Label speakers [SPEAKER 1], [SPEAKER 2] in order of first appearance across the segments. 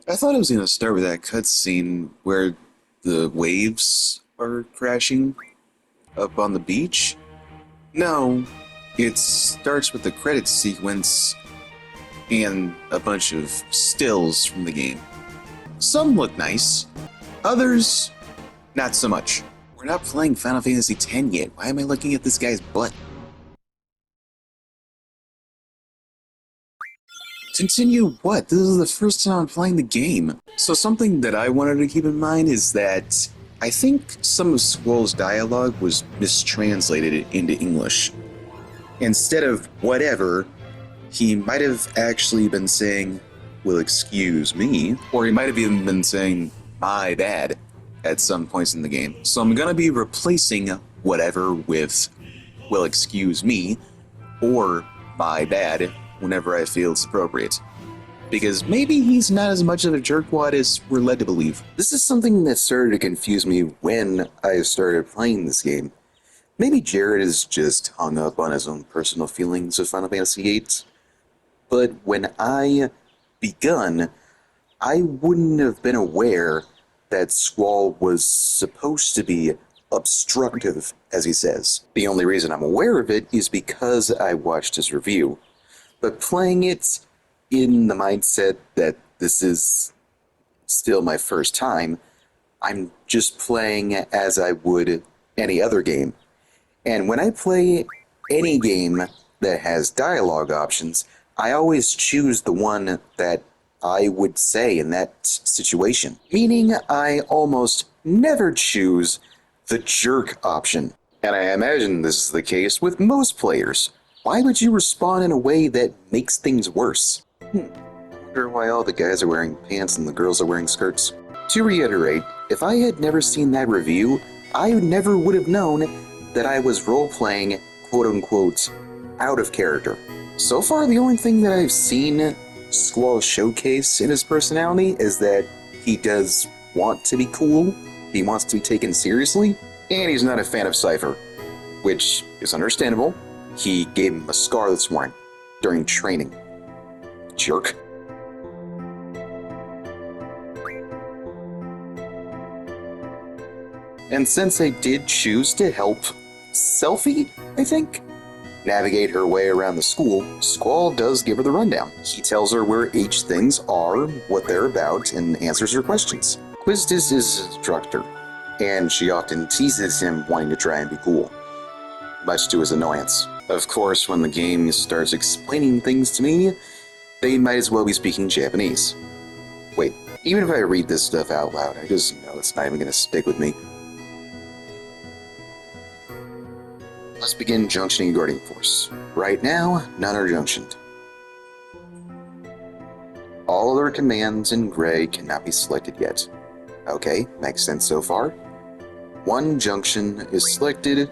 [SPEAKER 1] I thought it was going to start with that cutscene where the waves are crashing up on the beach. No, it starts with the credits sequence and a bunch of stills from the game. Some look nice, others not so much. We're not playing Final Fantasy X yet. Why am I looking at this guy's butt? Continue what? This is the first time I'm playing the game. So something that I wanted to keep in mind is that I think some of Squall's dialogue was mistranslated into English. Instead of whatever, he might have actually been saying, "Will excuse me," or he might have even been saying, "My bad," at some points in the game. So I'm gonna be replacing whatever with "Will excuse me" or "My bad" whenever I feel it's appropriate. Because maybe he's not as much of a jerkwad as we're led to believe. This is something that started to confuse me when I started playing this game. Maybe Jared is just hung up on his own personal feelings of Final Fantasy VIII, but when I begun, I wouldn't have been aware that Squall was supposed to be obstructive, as he says. The only reason I'm aware of it is because I watched his review. But playing it in the mindset that this is still my first time, I'm just playing as I would any other game. And when I play any game that has dialogue options, I always choose the one that I would say in that situation. Meaning I almost never choose the jerk option. And I imagine this is the case with most players. Why would you respond in a way that makes things worse? I wonder why all the guys are wearing pants and the girls are wearing skirts. To reiterate, if I had never seen that review, I never would have known that I was role-playing, quote-unquote, out of character. So far, the only thing that I've seen Squall showcase in his personality is that he does want to be cool, he wants to be taken seriously, and he's not a fan of Cypher, which is understandable. He gave him a scar this morning during training. Jerk. And since I did choose to help Selphie, I think, navigate her way around the school, Squall does give her the rundown. He tells her where each things are, what they're about, and answers her questions. Quistis is his instructor, and she often teases him wanting to try and be cool, much to his annoyance. Of course, when the game starts explaining things to me, they might as well be speaking Japanese. Wait, even if I read this stuff out loud, I just know it's not even going to stick with me. Let's begin junctioning Guardian Force. Right now, none are junctioned. All other commands in gray cannot be selected yet. Okay, makes sense so far. One junction is selected.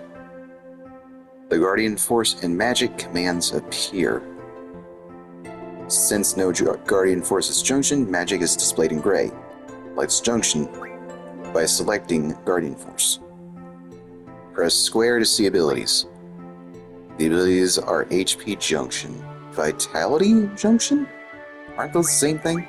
[SPEAKER 1] The Guardian Force and Magic commands appear. Since no Guardian Force is junctioned, Magic is displayed in gray. Let's junction by selecting Guardian Force. Press square to see abilities. The abilities are HP Junction, Vitality Junction? Aren't those the same thing?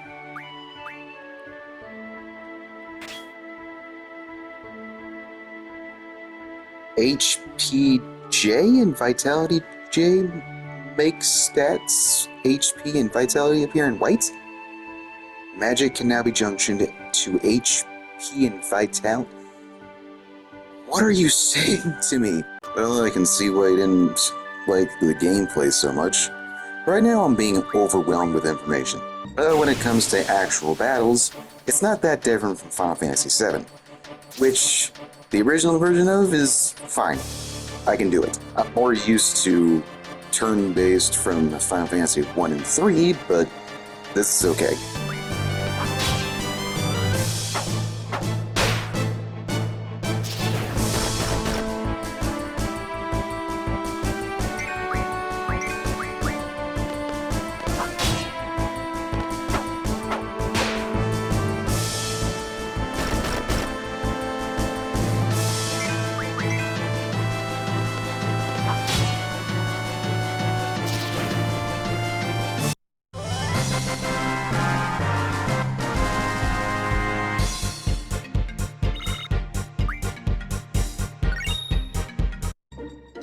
[SPEAKER 1] HP J and Vitality J make stats HP and Vitality appear in white? Magic can now be junctioned to HP and Vitality. What are you saying to me? Well, I can see why I didn't like the gameplay so much. Right now I'm being overwhelmed with information. But when it comes to actual battles, it's not that different from Final Fantasy VII, which the original version of is fine. I can do it. I'm more used to turn-based from Final Fantasy 1 and 3, but this is okay.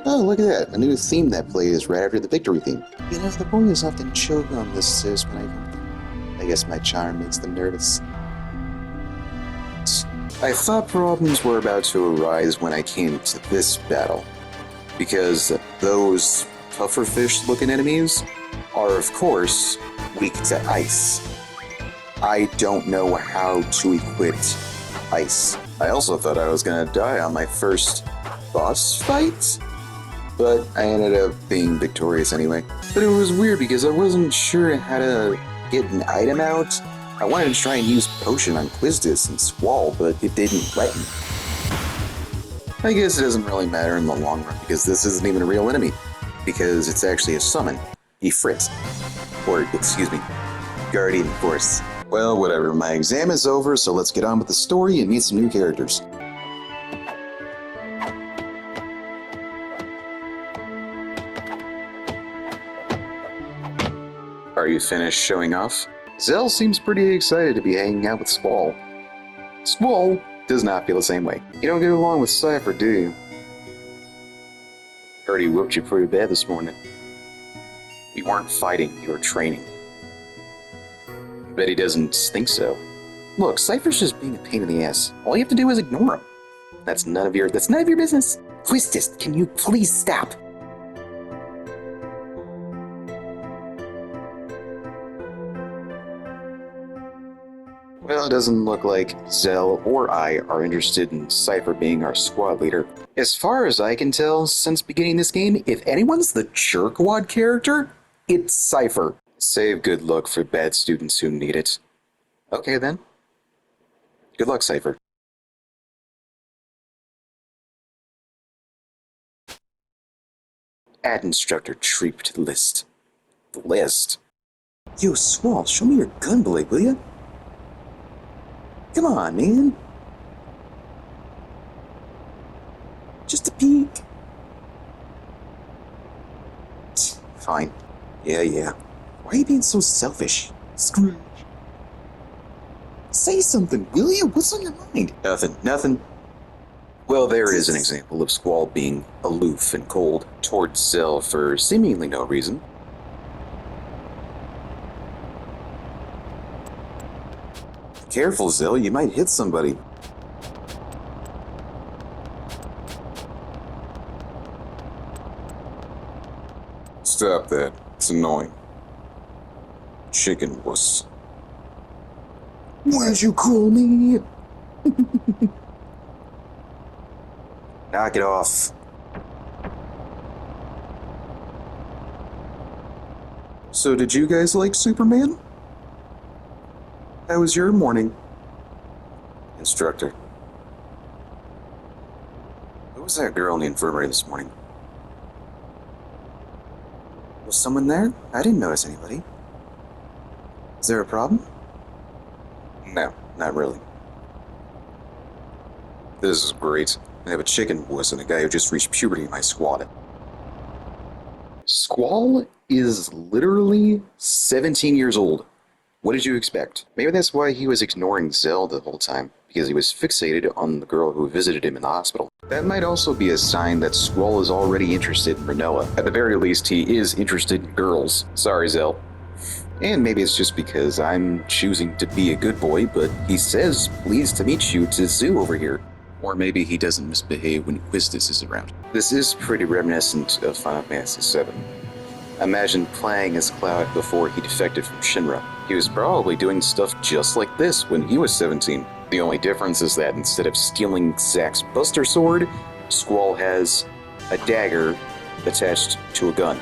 [SPEAKER 1] Oh, look at that. A new theme that plays right after the victory theme. You know, the boys often choke on this sis when I come. I guess my charm makes them nervous. I thought problems were about to arise when I came to this battle, because those pufferfish-looking enemies are, of course, weak to ice. I don't know how to equip ice. I also thought I was gonna die on my first boss fight, but I ended up being victorious anyway. But it was weird because I wasn't sure how to get an item out. I wanted to try and use Potion on Quizdis and Squall, but it didn't let me. I guess it doesn't really matter in the long run because this isn't even a real enemy, because it's actually a summon, Ifrit. Or, excuse me, Guardian Force. Well, whatever, my exam is over, so let's get on with the story and meet some new characters. Are you finished showing off? Zell seems pretty excited to be hanging out with Squall. Squall does not feel the same way. You don't get along with Cypher, do you? Heard he whooped you pretty bad this morning. You weren't fighting, you were training. Bet he doesn't think so. Look, Cypher's just being a pain in the ass. All you have to do is ignore him. That's none of your business. Quistis, can you please stop? Well, it doesn't look like Zell or I are interested in Cypher being our squad leader. As far as I can tell, since beginning this game, if anyone's the jerkwad character, it's Cypher. Save good luck for bad students who need it. Okay then. Good luck, Cypher. Add instructor Treep to the list. The list? Yo, Squall, show me your gun blade, will ya? Come on, man. Just a peek. Fine. Yeah. Why are you being so selfish? Scrooge. Say something, will you? What's on your mind? Nothing. Well, there is an example of Squall being aloof and cold towards Zell for seemingly no reason. Careful, Zell, you might hit somebody. Stop that. It's annoying. Chicken wuss. What'd you call me? Knock it off. So did you guys like Superman? How was your morning? Instructor. Who was that girl in the infirmary this morning? Was someone there? I didn't notice anybody. Is there a problem? No, not really. This is great. I have a chicken wuss and a guy who just reached puberty in my squad. Squall is literally 17 years old. What did you expect? Maybe that's why he was ignoring Zell the whole time, because he was fixated on the girl who visited him in the hospital. That might also be a sign that Squall is already interested in Renoa. At the very least, he is interested in girls. Sorry, Zell. And maybe it's just because I'm choosing to be a good boy, but he says, pleased to meet you to Zoo over here. Or maybe he doesn't misbehave when Quizdis is around. This is pretty reminiscent of Final Fantasy VII. Imagine playing as Cloud before he defected from Shinra. He was probably doing stuff just like this when he was 17. The only difference is that instead of stealing Zack's Buster Sword, Squall has a dagger attached to a gun.